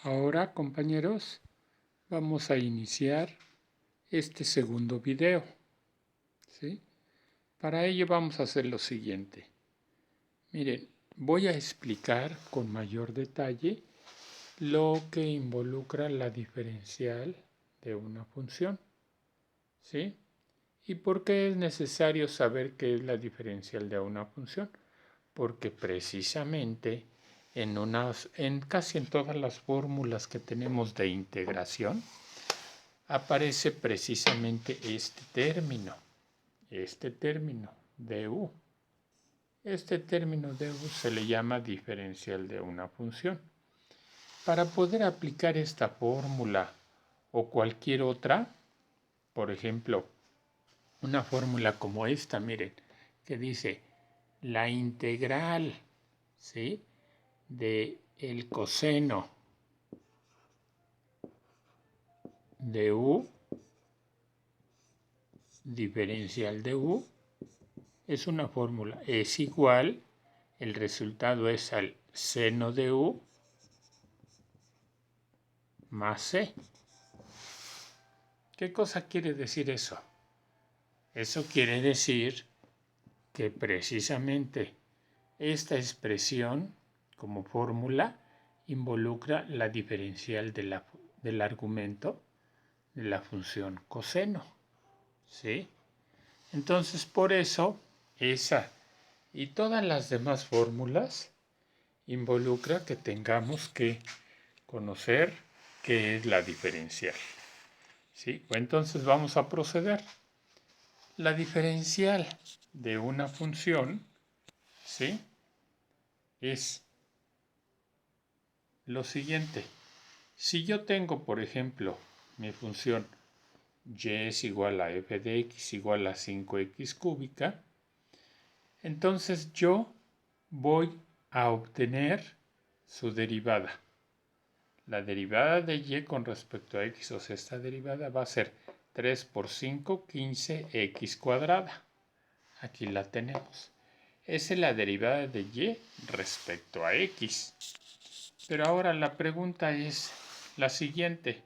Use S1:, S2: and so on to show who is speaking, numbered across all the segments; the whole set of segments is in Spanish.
S1: Ahora, compañeros, vamos a iniciar este segundo video, ¿sí? Para ello vamos a hacer lo siguiente. Miren, voy a explicar con mayor detalle lo que involucra la diferencial de una función, ¿sí? ¿Y por qué es necesario saber qué es la diferencial de una función? Porque precisamente en casi en todas las fórmulas que tenemos de integración aparece precisamente este término du. Este término du se le llama diferencial de una función. Para poder aplicar esta fórmula o cualquier otra, por ejemplo, una fórmula como esta, miren, que dice la integral, ¿sí?, de el coseno de u, diferencial de u, es una fórmula, es igual, el resultado es al seno de u más c. ¿Qué cosa quiere decir eso? Eso quiere decir que precisamente esta expresión como fórmula involucra la diferencial del argumento de la función coseno, ¿sí? Entonces, por eso, esa y todas las demás fórmulas involucra que tengamos que conocer qué es la diferencial, ¿sí? Entonces vamos a proceder. La diferencial de una función, ¿sí?, es lo siguiente. Si yo tengo, por ejemplo, mi función y es igual a f de x igual a 5x cúbica, entonces yo voy a obtener su derivada. La derivada de y con respecto a x, o sea, esta derivada va a ser 3 por 5, 15x cuadrada. Aquí la tenemos. Esa es la derivada de y respecto a x. Pero ahora la pregunta es la siguiente.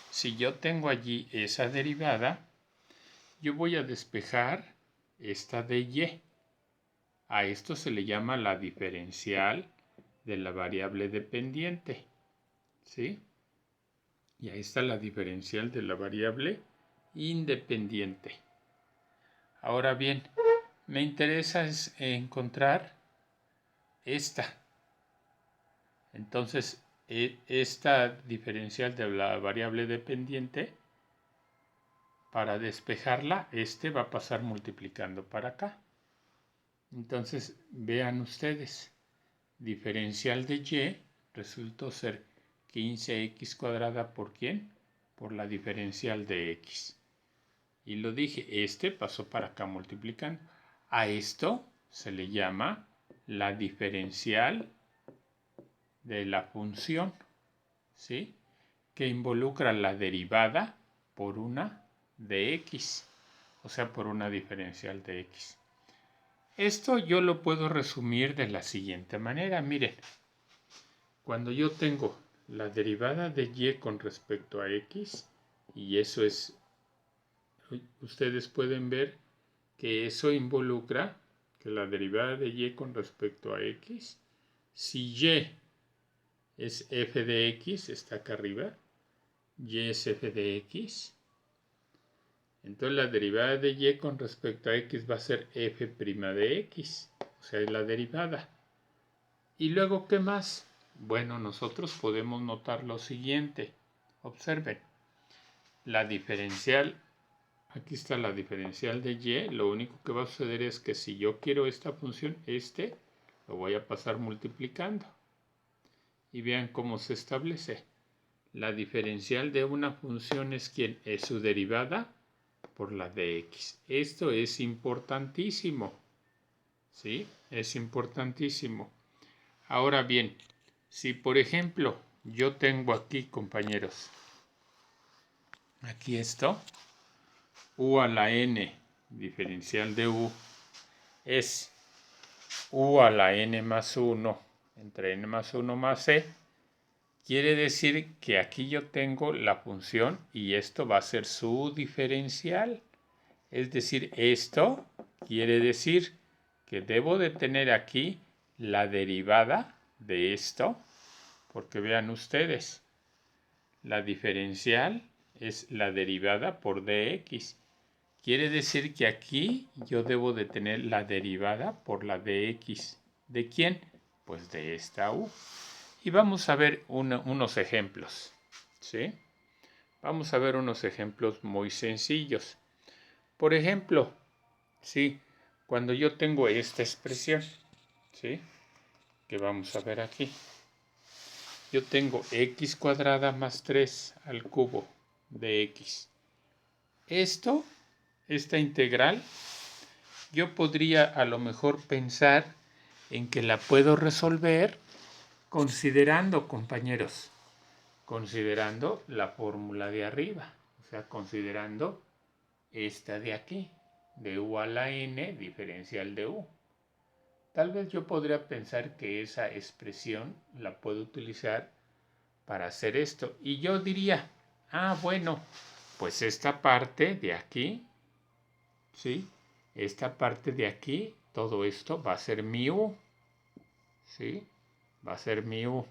S1: Si yo tengo allí esa derivada, yo voy a despejar esta de y. A esto se le llama la diferencial de la variable dependiente, ¿sí? Y ahí está la diferencial de la variable independiente. Ahora bien, me interesa encontrar esta. Entonces, esta diferencial de la variable dependiente, para despejarla, va a pasar multiplicando para acá. Entonces, vean ustedes, diferencial de y resultó ser 15x cuadrada por ¿quién? Por la diferencial de x. Y lo dije, pasó para acá multiplicando. A esto se le llama la diferencial de la función, ¿sí?, que involucra la derivada por una de x, o sea, por una diferencial de x. Esto yo lo puedo resumir de la siguiente manera. Miren, cuando yo tengo la derivada de y con respecto a x, y eso es, ustedes pueden ver que eso involucra que la derivada de y con respecto a x, si y es f de x, está acá arriba, y es f de x, entonces la derivada de y con respecto a x va a ser f' de x, o sea, es la derivada. Y luego, ¿qué más? Bueno, nosotros podemos notar lo siguiente. Observen, la diferencial, aquí está la diferencial de y, lo único que va a suceder es que si yo quiero esta función, lo voy a pasar multiplicando. Y vean cómo se establece. La diferencial de una función es ¿quién? Es su derivada por la de x. Esto es importantísimo, ¿sí? Es importantísimo. Ahora bien, si por ejemplo yo tengo aquí, compañeros, aquí esto, u a la n, diferencial de u, es u a la n más 1 entre n más 1 más c, quiere decir que aquí yo tengo la función y esto va a ser su diferencial. Es decir, esto quiere decir que debo de tener aquí la derivada de esto, porque vean ustedes, la diferencial es la derivada por dx. Quiere decir que aquí yo debo de tener la derivada por la dx. ¿De quién? Pues de esta u. Y vamos a ver unos ejemplos, ¿sí? Vamos a ver unos ejemplos muy sencillos. Por ejemplo, ¿sí? Cuando yo tengo esta expresión, ¿sí? Que vamos a ver aquí. Yo tengo x cuadrada más 3 al cubo de x. Esta integral, yo podría a lo mejor pensar en que la puedo resolver considerando, compañeros, considerando la fórmula de arriba, o sea, considerando esta de aquí, de u a la n diferencial de u. Tal vez yo podría pensar que esa expresión la puedo utilizar para hacer esto. Y yo diría, bueno, pues esta parte de aquí, ¿sí? Esta parte de aquí, todo esto va a ser mi u, ¿sí? Va a ser mi u.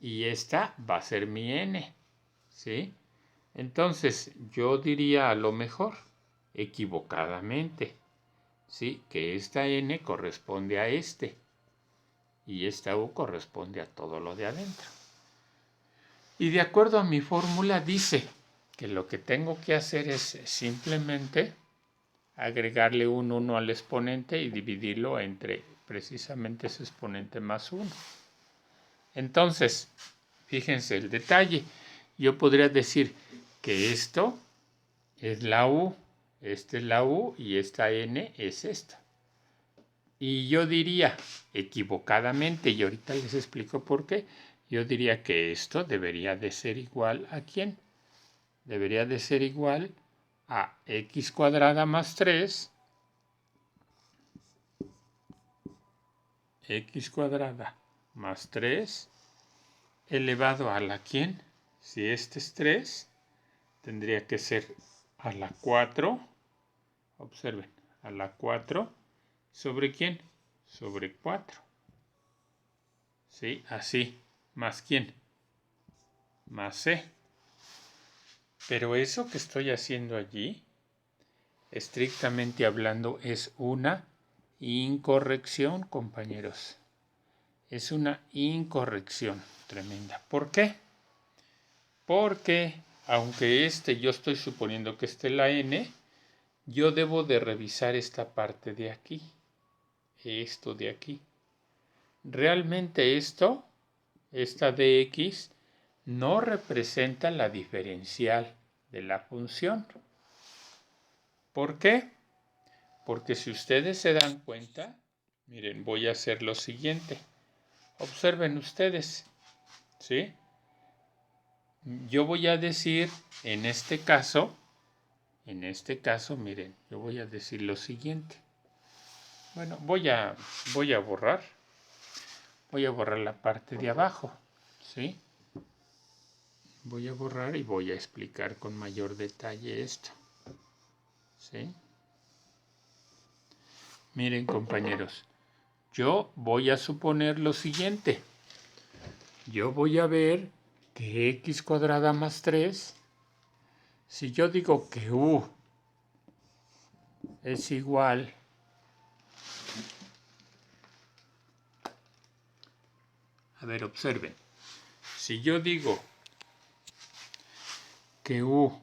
S1: Y esta va a ser mi n, ¿sí? Entonces, yo diría a lo mejor, equivocadamente, ¿sí? Que esta n corresponde a este y esta u corresponde a todo lo de adentro. Y de acuerdo a mi fórmula dice que lo que tengo que hacer es simplemente agregarle un 1 al exponente y dividirlo entre precisamente ese exponente más 1. Entonces, fíjense el detalle. Yo podría decir que esto es la u, esta es la u y esta n es esta. Y yo diría, equivocadamente, y ahorita les explico por qué, yo diría que esto debería de ser igual ¿a quién? Debería de ser igual a x cuadrada más 3, x cuadrada más 3 elevado a la ¿quién? Si este es 3, tendría que ser a la 4, observen, a la 4, ¿sobre quién? Sobre 4. ¿Sí? Así. ¿Más quién? Más c. Pero eso que estoy haciendo allí, estrictamente hablando, es una incorrección, compañeros. Es una incorrección tremenda. ¿Por qué? Porque, aunque yo estoy suponiendo que esté la n, yo debo de revisar esta parte de aquí. Esto de aquí. Realmente esta dx, no representa la diferencial de la función. ¿Por qué? Porque si ustedes se dan cuenta, miren, voy a hacer lo siguiente. Observen ustedes, ¿sí? Yo voy a decir, en este caso, miren, yo voy a decir lo siguiente. Bueno, voy a borrar. Voy a borrar la parte de abajo, ¿sí? Voy a borrar y voy a explicar con mayor detalle esto, ¿sí? Miren, compañeros, yo voy a suponer lo siguiente. Yo voy a ver que x cuadrada más 3, si yo digo que u es igual a ver, observen, si yo digo que u,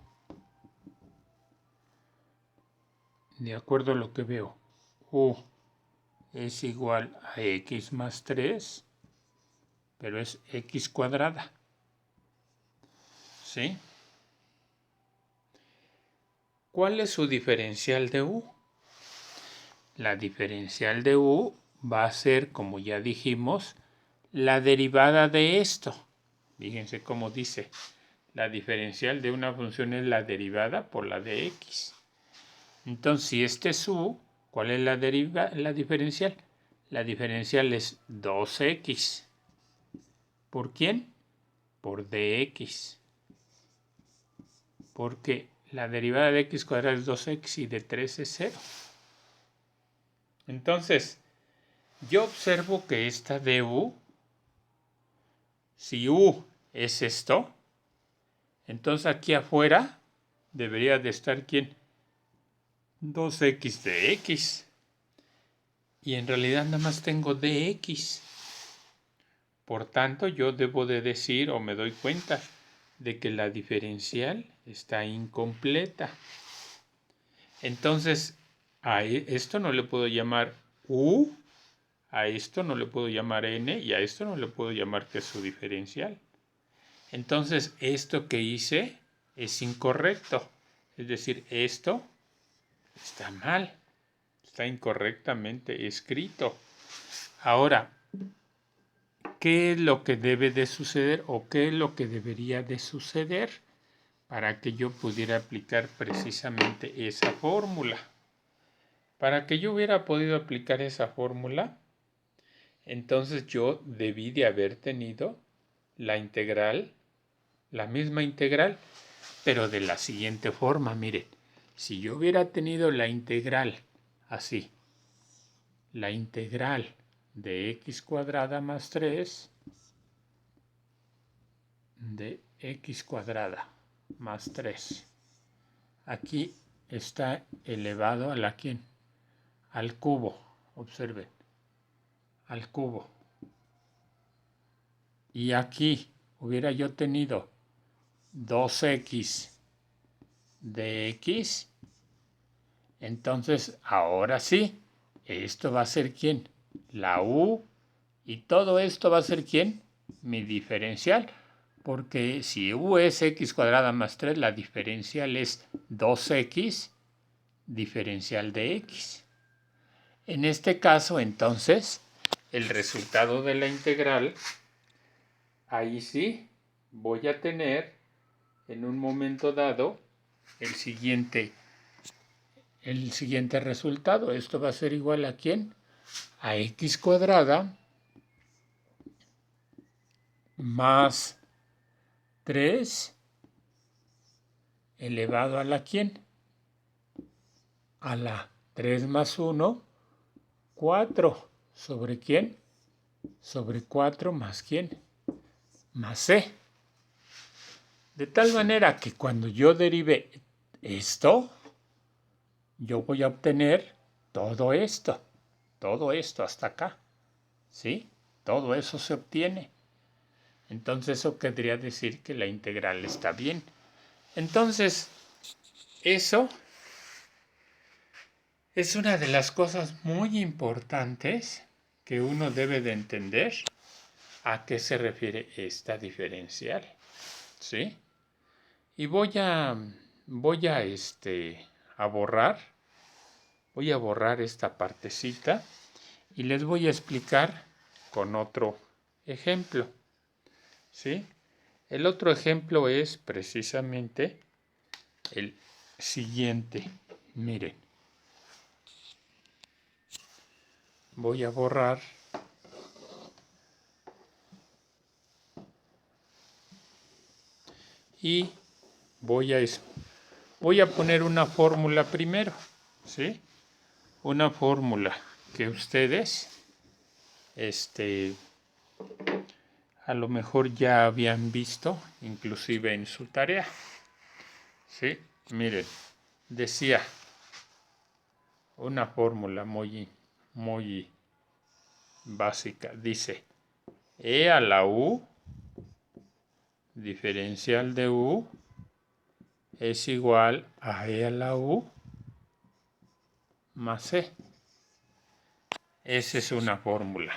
S1: de acuerdo a lo que veo, u es igual a x más 3, pero es x cuadrada, ¿sí? ¿Cuál es su diferencial de u? La diferencial de u va a ser, como ya dijimos, la derivada de esto. Fíjense cómo dice, la diferencial de una función es la derivada por la de x. Entonces, si este es u, ¿cuál es la diferencial? La diferencial es 2x ¿Por quién? Por dx. Porque la derivada de x cuadrado es 2x y de 3 es 0. Entonces, yo observo que esta du, si u es esto, entonces aquí afuera debería de estar ¿quién? 2x de x. Y en realidad nada más tengo dx. Por tanto, yo debo de decir o me doy cuenta de que la diferencial está incompleta. Entonces, a esto no le puedo llamar u, a esto no le puedo llamar n y a esto no le puedo llamar que es su diferencial. Entonces, esto que hice es incorrecto. Es decir, esto está mal. Está incorrectamente escrito. Ahora, ¿qué es lo que debe de suceder o qué es lo que debería de suceder para que yo pudiera aplicar precisamente esa fórmula? Para que yo hubiera podido aplicar esa fórmula, entonces yo debí de haber tenido la integral, la misma integral, pero de la siguiente forma. Miren, si yo hubiera tenido la integral así, la integral de x cuadrada más 3 de x cuadrada más 3. Aquí está elevado a la ¿quién? Al cubo. Observen. Al cubo. Y aquí hubiera yo tenido 2x de x. Entonces, ahora sí, esto va a ser ¿quién? La u. Y todo esto va a ser ¿quién? Mi diferencial. Porque si u es x cuadrada más 3, la diferencial es 2x diferencial de x. En este caso, entonces, el resultado de la integral, ahí sí voy a tener en un momento dado el siguiente resultado. Esto va a ser igual a ¿quién? A x cuadrada más 3 elevado a la ¿quién? A la 3 más 1, 4. ¿Sobre quién? Sobre 4 más ¿quién? Más c. De tal manera que cuando yo derive esto, yo voy a obtener todo esto hasta acá. ¿Sí? Todo eso se obtiene. Entonces eso querría decir que la integral está bien. Entonces, eso es una de las cosas muy importantes que uno debe de entender a qué se refiere esta diferencial. ¿Sí? Y voy a borrar esta partecita y les voy a explicar con otro ejemplo. ¿Sí? El otro ejemplo es precisamente el siguiente. Miren, voy a borrar y voy a poner una fórmula primero, ¿sí? Una fórmula que ustedes a lo mejor ya habían visto, inclusive en su tarea. ¿Sí? Miren, decía una fórmula muy básica. Dice, e a la u diferencial de u es igual a e a la u más c. Esa es una fórmula.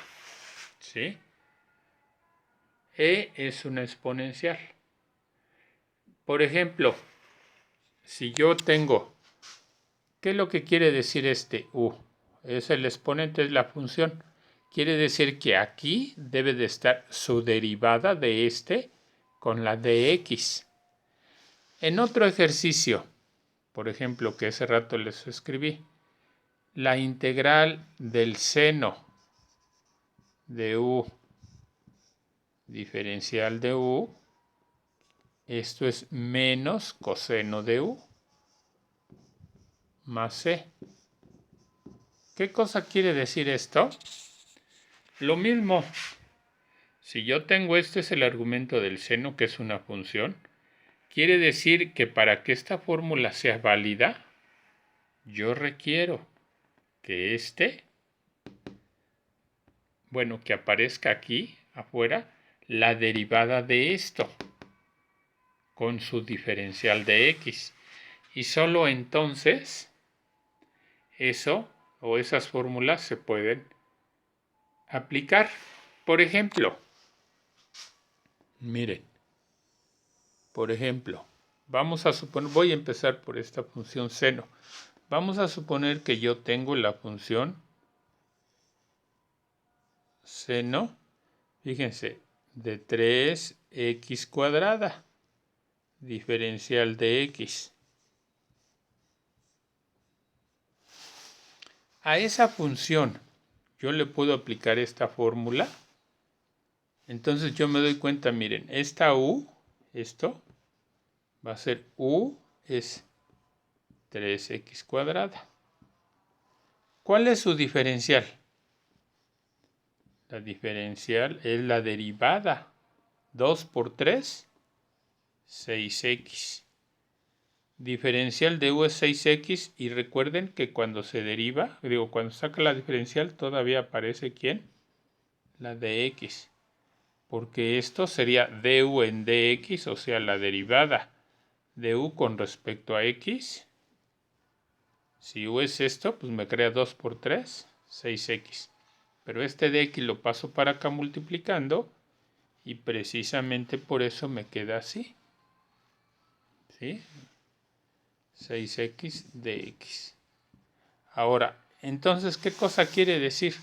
S1: ¿Sí? E es una exponencial. Por ejemplo, si yo tengo, ¿qué es lo que quiere decir este u? Es el exponente, es la función. Quiere decir que aquí debe de estar su derivada de con la de x. En otro ejercicio, por ejemplo, que hace rato les escribí, la integral del seno de u diferencial de u, esto es menos coseno de u, más c. ¿Qué cosa quiere decir esto? Lo mismo. Si yo tengo este es el argumento del seno, que es una función, quiere decir que para que esta fórmula sea válida, yo requiero que que aparezca aquí afuera la derivada de esto con su diferencial de x. Y solo entonces eso o esas fórmulas se pueden aplicar. Por ejemplo, miren, vamos a suponer, voy a empezar por esta función seno. Vamos a suponer que yo tengo la función seno, fíjense, de 3x cuadrada, diferencial de x. A esa función yo le puedo aplicar esta fórmula. Entonces yo me doy cuenta, miren, esta u, esto va a ser u es 3x cuadrada. ¿Cuál es su diferencial? La diferencial es la derivada. 2 por 3, 6x. Diferencial de u es 6x y recuerden que cuando se deriva, cuando saca la diferencial todavía aparece ¿quién? La de x. Porque esto sería du en dx, o sea, la derivada de u con respecto a x. Si u es esto, pues me crea 2 por 3, 6x. Pero este dx lo paso para acá multiplicando y precisamente por eso me queda así. ¿Sí? 6x dx. Ahora, entonces, ¿qué cosa quiere decir?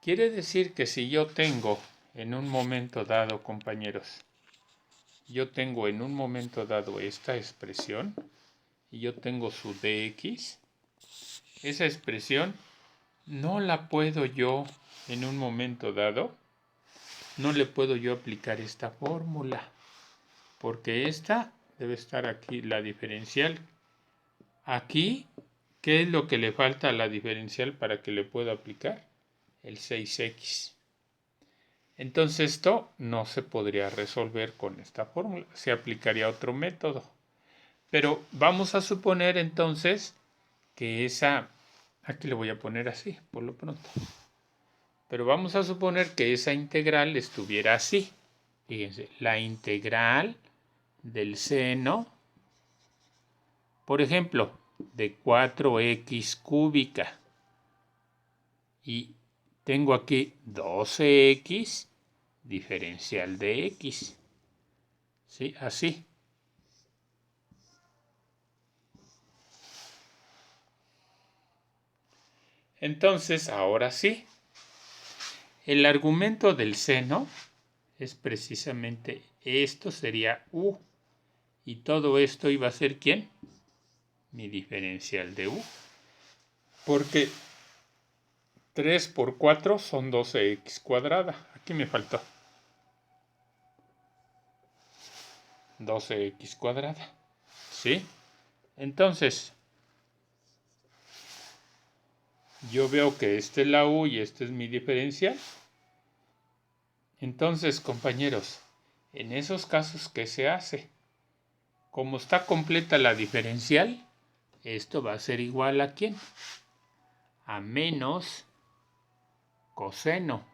S1: Quiere decir que si yo tengo en un momento dado, compañeros, yo tengo en un momento dado esta expresión y yo tengo su dx, esa expresión no la puedo yo en un momento dado, no le puedo yo aplicar esta fórmula, porque esta debe estar aquí, la diferencial. Aquí, ¿qué es lo que le falta a la diferencial para que le pueda aplicar? El 6x. Entonces esto no se podría resolver con esta fórmula, se aplicaría otro método. Pero vamos a suponer entonces que esa, aquí le voy a poner así, por lo pronto. Pero vamos a suponer que esa integral estuviera así. Fíjense, la integral del seno, por ejemplo, de 4x cúbica. Y tengo aquí 12x diferencial de x. ¿Sí? Así. Entonces, ahora sí. El argumento del seno es precisamente esto, sería u. Y todo esto iba a ser ¿quién? Mi diferencial de u. Porque 3 por 4 son 12x cuadrada. Aquí me faltó 12x cuadrada. ¿Sí? Entonces, yo veo que esta es la u y este es mi diferencial. Entonces, compañeros, en esos casos, ¿qué se hace? Como está completa la diferencial, esto va a ser igual a ¿quién? A menos coseno.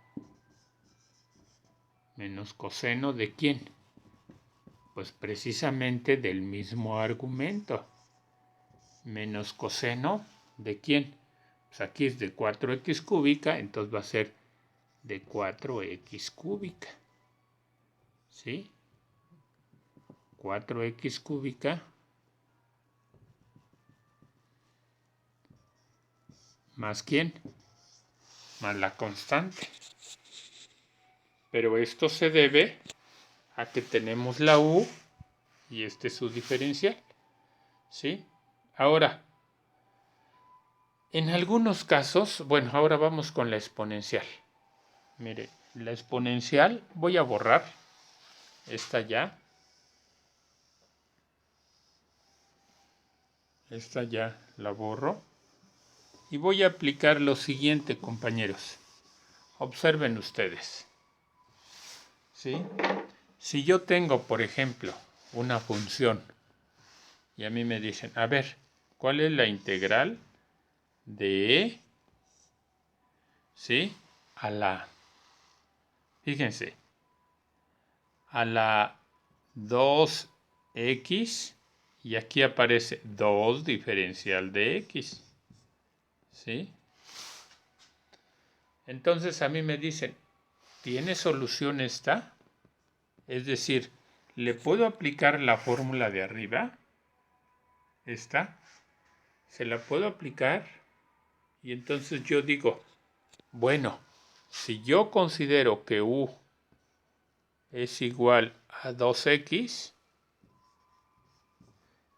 S1: ¿Menos coseno de quién? Pues precisamente del mismo argumento. Menos coseno de quién? Pues aquí es de 4x cúbica, entonces va a ser de 4x cúbica. ¿Sí? 4x cúbica más ¿quién? Más la constante. Pero esto se debe a que tenemos la u y este es su diferencial. ¿Sí? Ahora, en algunos casos, bueno, ahora vamos con la exponencial. Mire, la exponencial, voy a borrar esta ya. Esta ya la borro. Y voy a aplicar lo siguiente, compañeros. Observen ustedes. ¿Sí? Si yo tengo, por ejemplo, una función y a mí me dicen, a ver, ¿cuál es la integral de ¿sí? A la, fíjense, a la 2x y aquí aparece 2 diferencial de x, ¿sí? Entonces a mí me dicen, ¿tiene solución esta? Es decir, ¿le puedo aplicar la fórmula de arriba? ¿Esta? ¿Se la puedo aplicar? Y entonces yo digo, bueno, si yo considero que u es igual a 2x,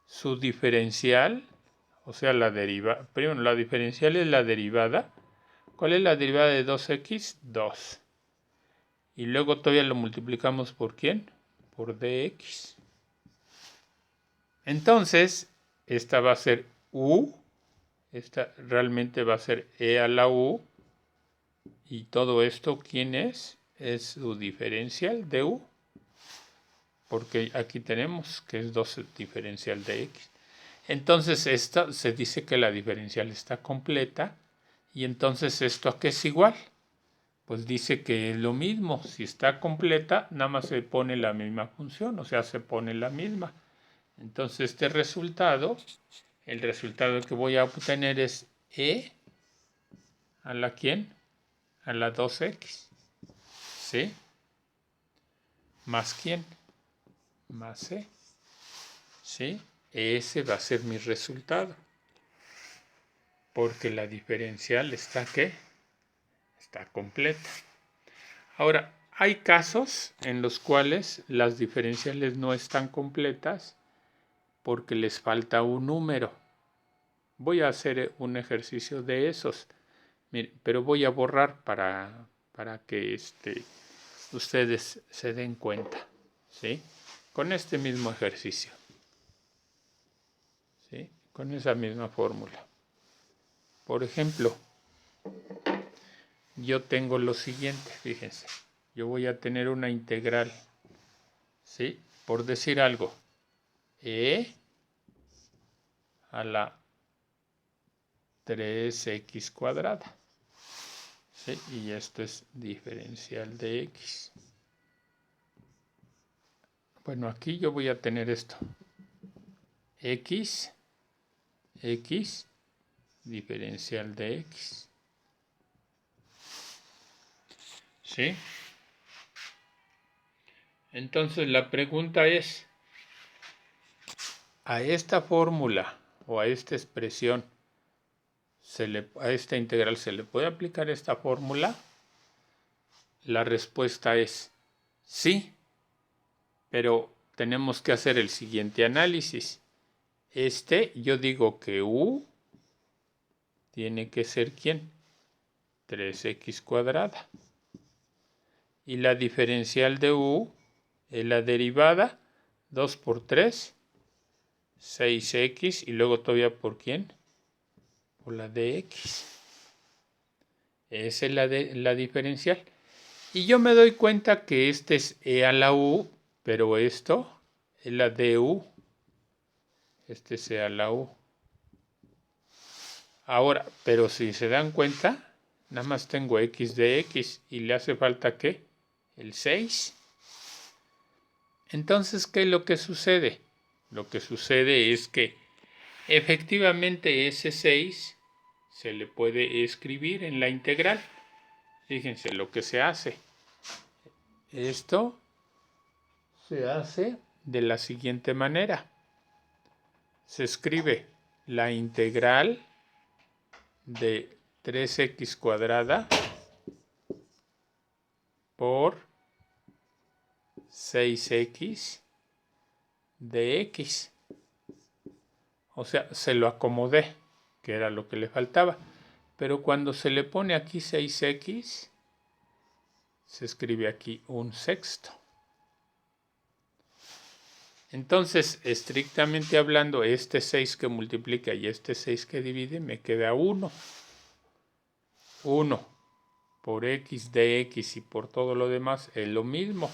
S1: su diferencial, o sea, la derivada, primero la diferencial es la derivada. ¿Cuál es la derivada de 2x? 2. Y luego todavía lo multiplicamos por ¿quién? Por dx. Entonces, esta va a ser u, esta realmente va a ser e a la u, y todo esto, ¿quién es? Es su diferencial de u, porque aquí tenemos que es 2 diferencial de x. Entonces, esta se dice que la diferencial está completa, y entonces esto ¿a qué es igual? Pues dice que es lo mismo. Si está completa, nada más se pone la misma función, o sea, se pone la misma. Entonces, este resultado, el resultado que voy a obtener es e a la ¿quién? A la 2x, ¿sí? ¿Más quién? Más c, ¿sí? Ese va a ser mi resultado. Porque la diferencial está ¿qué? Está completa. Ahora, hay casos en los cuales las diferenciales no están completas porque les falta un número. Voy a hacer un ejercicio de esos, pero voy a borrar para que ustedes se den cuenta, ¿sí? Con este mismo ejercicio, ¿sí? Con esa misma fórmula. Por ejemplo, yo tengo lo siguiente, fíjense. Yo voy a tener una integral, ¿sí? Por decir algo, e a la 3x cuadrada, ¿sí? Y esto es diferencial de x. Bueno, aquí yo voy a tener esto. X diferencial de x. ¿Sí? Entonces la pregunta es, a esta fórmula o a esta expresión, a esta integral, ¿se le puede aplicar esta fórmula? La respuesta es sí, pero tenemos que hacer el siguiente análisis. Yo digo que u tiene que ser ¿quién? 3x cuadrada. Y la diferencial de u es la derivada, 2 por 3, 6x, y luego todavía ¿por quién? Por la dx. Esa es la diferencial. Y yo me doy cuenta que este es e a la u, pero esto es la du. Este es e a la u. Ahora, pero si se dan cuenta, nada más tengo x de x y le hace falta ¿qué? El 6. Entonces, ¿qué es lo que sucede? Lo que sucede es que efectivamente ese 6 se le puede escribir en la integral. Fíjense lo que se hace. Esto se hace de la siguiente manera. Se escribe la integral de 3x cuadrada por 6x de x. O sea, se lo acomodé, que era lo que le faltaba. Pero cuando se le pone aquí 6x, se escribe aquí 1/6. Entonces, estrictamente hablando, este 6 que multiplica y este 6 que divide, me queda 1. 1 por x de x y por todo lo demás es lo mismo.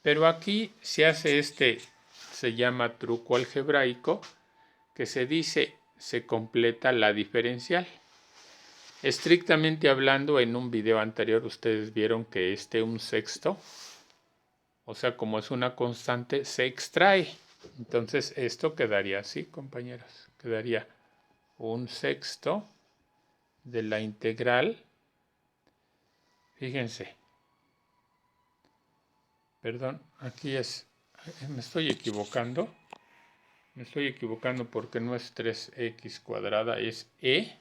S1: Pero aquí se hace se llama truco algebraico, que se dice, se completa la diferencial. Estrictamente hablando, en un video anterior ustedes vieron que 1/6, o sea, como es una constante, se extrae. Entonces esto quedaría así, compañeros. Quedaría 1/6 de la integral. Fíjense. Perdón, aquí me estoy equivocando. Me estoy equivocando porque no es 3x cuadrada, es e.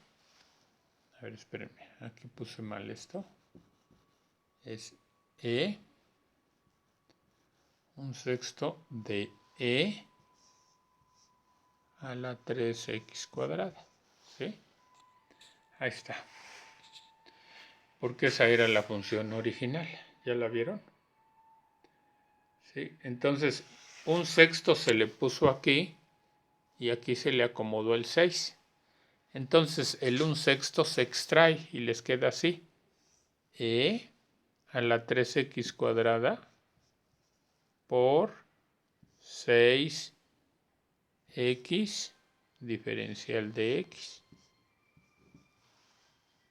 S1: A ver, espérenme, aquí puse mal esto. Es e. 1/6 de e a la 3x cuadrada. ¿Sí? Ahí está. Porque esa era la función original. ¿Ya la vieron? ¿Sí? Entonces, 1/6 se le puso aquí y aquí se le acomodó el 6. Entonces, el 1/6 se extrae y les queda así. E a la 3x cuadrada por 6x diferencial de x.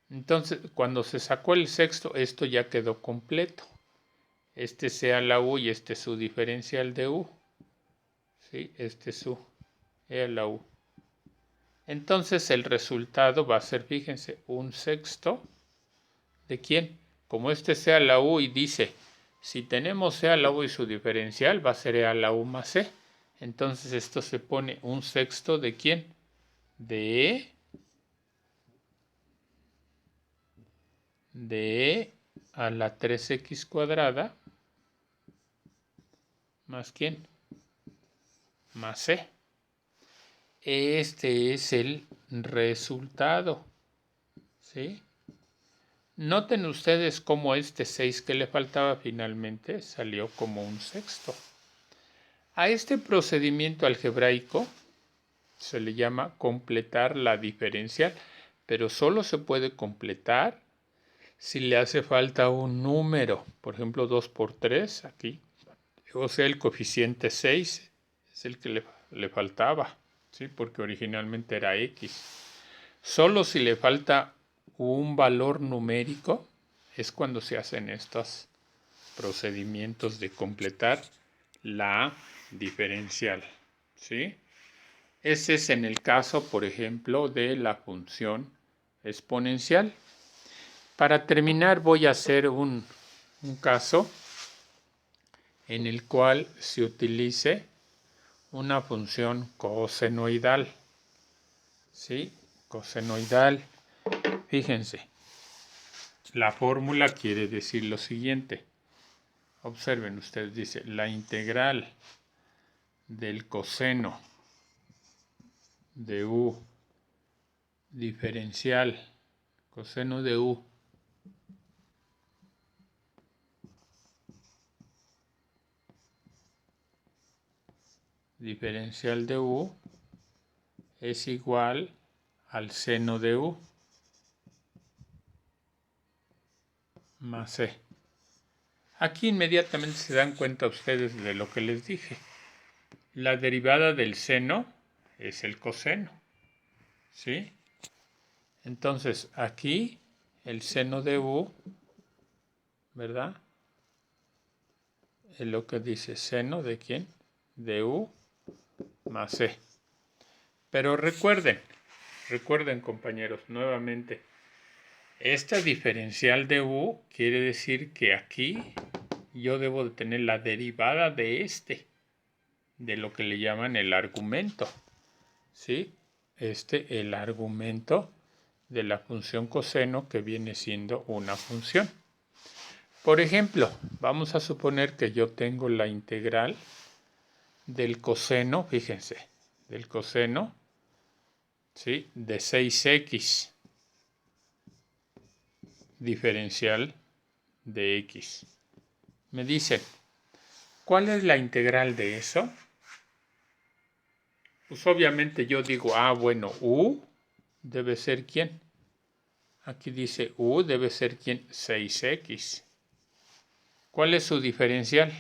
S1: Entonces, cuando se sacó el sexto, esto ya quedó completo. Este sea la u y este es su diferencial de u. ¿Sí? Este es su e a la u. Entonces, el resultado va a ser, fíjense, 1/6 de ¿quién? Como este sea la u y dice, si tenemos e a la u y su diferencial, va a ser e a la u más c. Entonces, esto se pone 1/6 de ¿quién? De e a la 3x cuadrada más ¿quién? Más c. Este es el resultado. ¿Sí? Noten ustedes cómo este 6 que le faltaba finalmente salió como 1/6. A este procedimiento algebraico se le llama completar la diferencial, pero solo se puede completar si le hace falta un número, por ejemplo 2 por 3 aquí, o sea el coeficiente 6 es el que le faltaba, ¿sí? Porque originalmente era x. Solo si le falta un valor numérico es cuando se hacen estos procedimientos de completar la diferencial, ¿sí? Ese es en el caso, por ejemplo, de la función exponencial. Para terminar voy a hacer un caso en el cual se utilice una función cosenoidal. ¿Sí? Cosenoidal. Fíjense, la fórmula quiere decir lo siguiente. Observen ustedes, dice la integral del coseno de u diferencial, coseno de u diferencial de u es igual al seno de u más c. Aquí inmediatamente se dan cuenta ustedes de lo que les dije. La derivada del seno es el coseno, ¿sí? Entonces aquí el seno de u, ¿verdad? Es lo que dice seno de ¿quién? De u más c. Pero recuerden compañeros, nuevamente, esta diferencial de u quiere decir que aquí yo debo de tener la derivada de lo que le llaman el argumento, ¿sí? El argumento de la función coseno que viene siendo una función. Por ejemplo, vamos a suponer que yo tengo la integral del coseno, fíjense, del coseno, ¿sí? De 6x diferencial de x. Me dicen, ¿cuál es la integral de eso? Pues obviamente yo digo, bueno, u debe ser ¿quién? Aquí dice u debe ser ¿quién? 6x. ¿Cuál es su diferencial?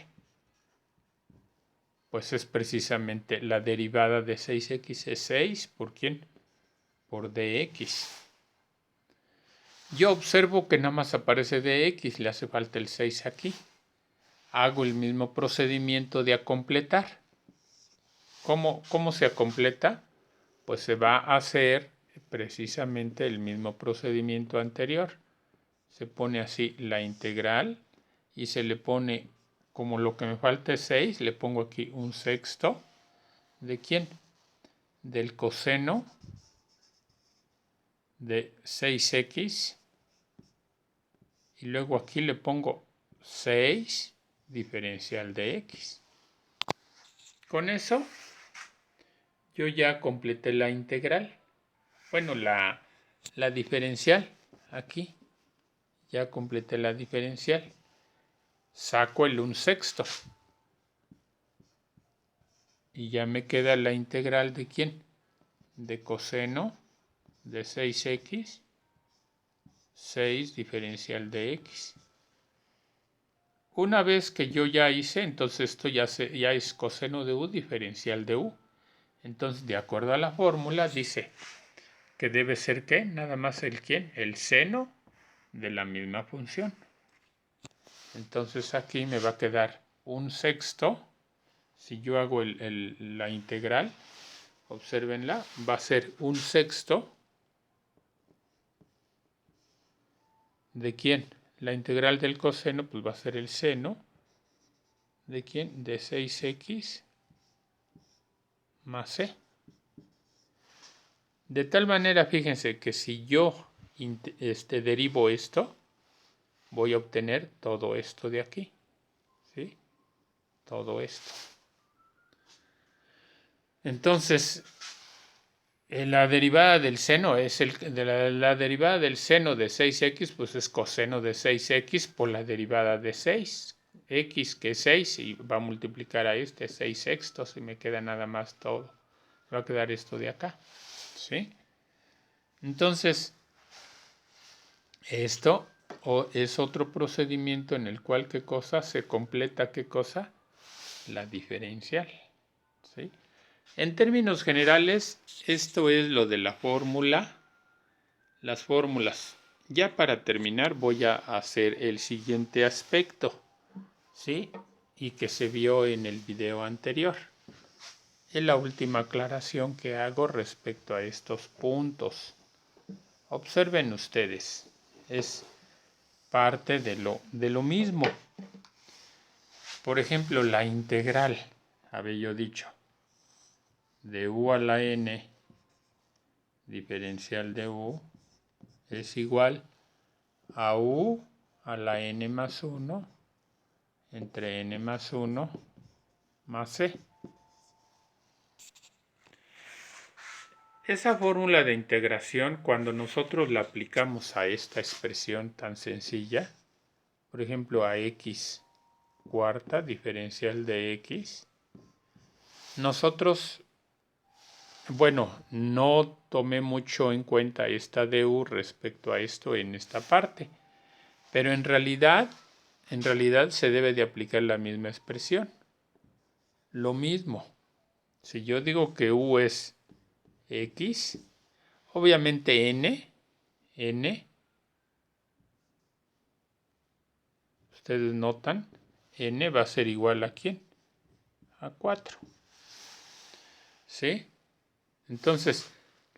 S1: Pues es precisamente la derivada de 6x es 6. ¿Por quién? Por dx. Yo observo que nada más aparece dx, le hace falta el 6 aquí. Hago el mismo procedimiento de acompletar. ¿Cómo se acompleta? Pues se va a hacer precisamente el mismo procedimiento anterior. Se pone así la integral y se le pone, como lo que me falta es 6, le pongo aquí un sexto. ¿De quién? Del coseno de 6x. Y luego aquí le pongo 6 diferencial de x. Con eso yo ya completé la integral. Bueno, la diferencial aquí. Ya completé la diferencial. Saco el 1/6. Y ya me queda la integral de ¿quién? De coseno de 6x. 6 diferencial de x. Una vez que yo ya hice, entonces esto ya es coseno de u diferencial de u. Entonces, de acuerdo a la fórmula, dice que debe ser ¿qué? Nada más el ¿quién? El seno de la misma función. Entonces aquí me va a quedar 1/6. Si yo hago la integral, obsérvenla, va a ser 1/6. ¿De quién? La integral del coseno pues va a ser el seno. ¿De quién? De 6x más c. De tal manera, fíjense que si yo derivo esto, voy a obtener todo esto de aquí. ¿Sí? Todo esto. Entonces, la derivada del seno es la derivada del seno de 6x, pues es coseno de 6x por la derivada de 6. X que es 6 y va a multiplicar a 6 sextos y me queda nada más todo. Va a quedar esto de acá. ¿Sí? Entonces, esto es otro procedimiento en el cual ¿qué cosa? Se completa ¿qué cosa? La diferencial. ¿Sí? En términos generales, esto es lo de la fórmula. Las fórmulas. Ya para terminar voy a hacer el siguiente aspecto. ¿Sí? Y que se vio en el video anterior. Es la última aclaración que hago respecto a estos puntos. Observen ustedes, es parte de lo mismo. Por ejemplo, la integral, había yo dicho, de u a la n diferencial de u es igual a u a la n más 1 entre n más 1 más c. Esa fórmula de integración, cuando nosotros la aplicamos a esta expresión tan sencilla, por ejemplo a x cuarta diferencial de x, nosotros, bueno, no tomé mucho en cuenta esta du respecto a esto en esta parte, pero en realidad se debe de aplicar la misma expresión. Lo mismo, si yo digo que u es x, obviamente n, ustedes notan, n va a ser igual a ¿quién? A 4. ¿Sí? Entonces,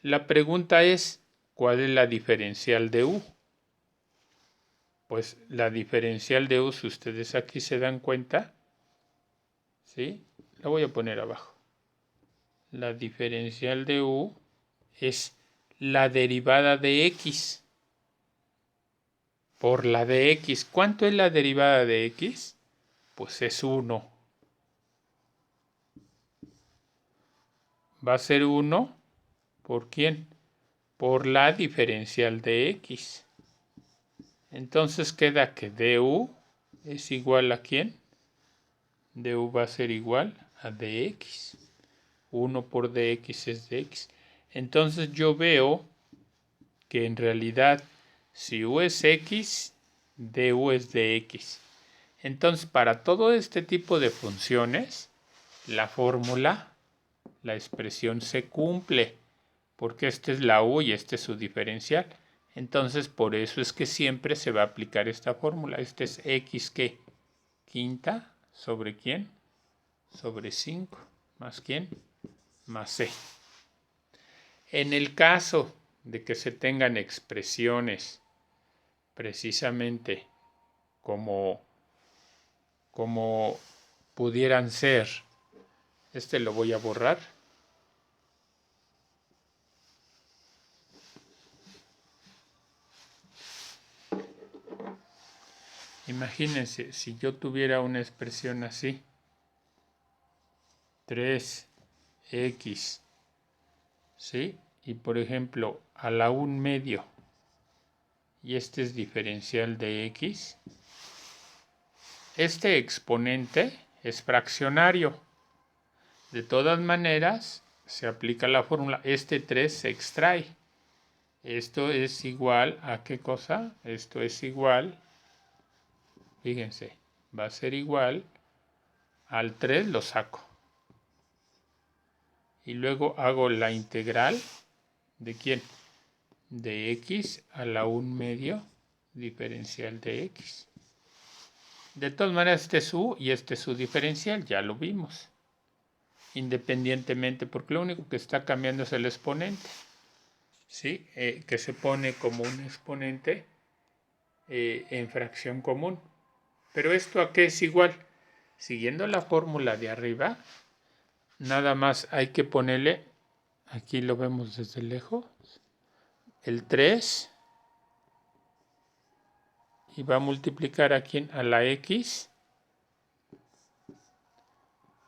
S1: la pregunta es, ¿cuál es la diferencial de u? Pues la diferencial de u, si ustedes aquí se dan cuenta, ¿sí? La voy a poner abajo. La diferencial de u es la derivada de x por la de x. ¿Cuánto es la derivada de x? Pues es 1. Va a ser 1 ¿por quién? Por la diferencial de x. Entonces queda que du es igual a ¿quién? Du va a ser igual a dx. 1 por dx es dx. Entonces yo veo que en realidad si u es x, du es dx. Entonces para todo este tipo de funciones, la fórmula, la expresión se cumple, porque esta es la u y este es su diferencial. Entonces por eso es que siempre se va a aplicar esta fórmula. Este es x que quinta sobre ¿quién? Sobre 5 más ¿quién? Más c. En el caso de que se tengan expresiones precisamente como pudieran ser, este lo voy a borrar. Imagínense, si yo tuviera una expresión así, 3x, ¿sí? Y por ejemplo, a la 1 medio, y este es diferencial de x, este exponente es fraccionario. De todas maneras, se aplica la fórmula, este 3 se extrae. Esto es igual a ¿qué cosa? Esto es igual, fíjense, va a ser igual al 3, lo saco. Y luego hago la integral de ¿quién? De x a la 1 medio diferencial de x. De todas maneras, este es su y este es su diferencial, ya lo vimos. Independientemente, porque lo único que está cambiando es el exponente. ¿Sí? Que se pone como un exponente en fracción común. Pero esto a qué es igual. Siguiendo la fórmula de arriba, nada más hay que ponerle, aquí lo vemos desde lejos, el 3 y va a multiplicar aquí a la x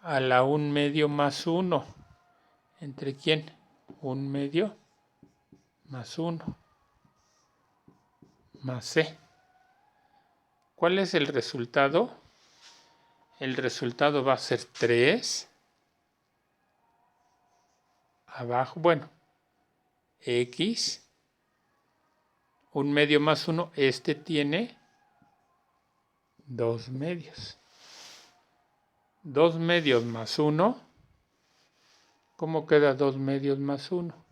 S1: a la 1 medio más 1. ¿Entre quién? 1 medio más 1 más c. ¿Cuál es el resultado? El resultado va a ser 3 abajo, bueno, x, 1 medio más 1, este tiene 2 medios. 2 medios más 1, ¿cómo queda 2 medios más 1?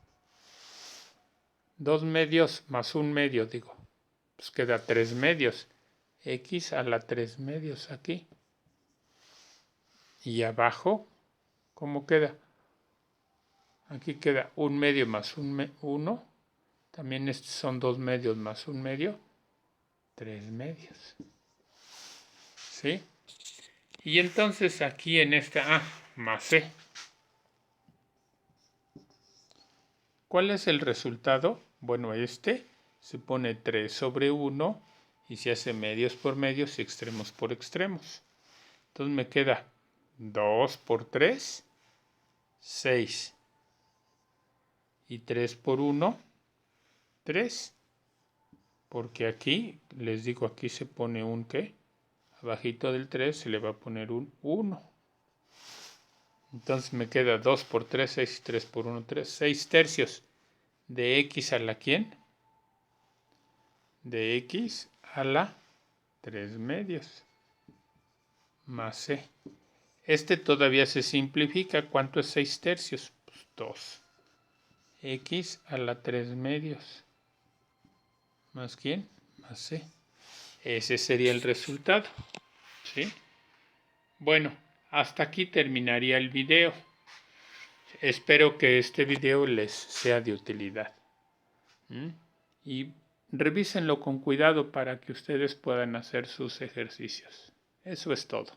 S1: 2 medios más 1 medio, digo, pues queda 3 medios. X a la 3 medios aquí. Y abajo, ¿cómo queda? Aquí queda 1 medio más 1. También estos son 2 medios más 1 medio. 3 medios. ¿Sí? Y entonces aquí en esta, más c. ¿Cuál es el resultado? Bueno, este se pone 3 sobre 1 y se hace medios por medios y extremos por extremos. Entonces me queda 2 por 3, 6. Y 3 por 1, 3. Porque aquí, les digo, aquí se pone un ¿qué? Abajito del 3 se le va a poner un 1. Entonces me queda 2 por 3, 6 y 3 por 1, 3. 6 tercios de x a la ¿quién? De x a la 3 medios. Más c. Este todavía se simplifica. ¿Cuánto es 6 tercios? Pues 2. X a la 3 medios. ¿Más quién? Más c. Ese sería el resultado. ¿Sí? Bueno, hasta aquí terminaría el video. Espero que este video les sea de utilidad. Y revísenlo con cuidado para que ustedes puedan hacer sus ejercicios. Eso es todo.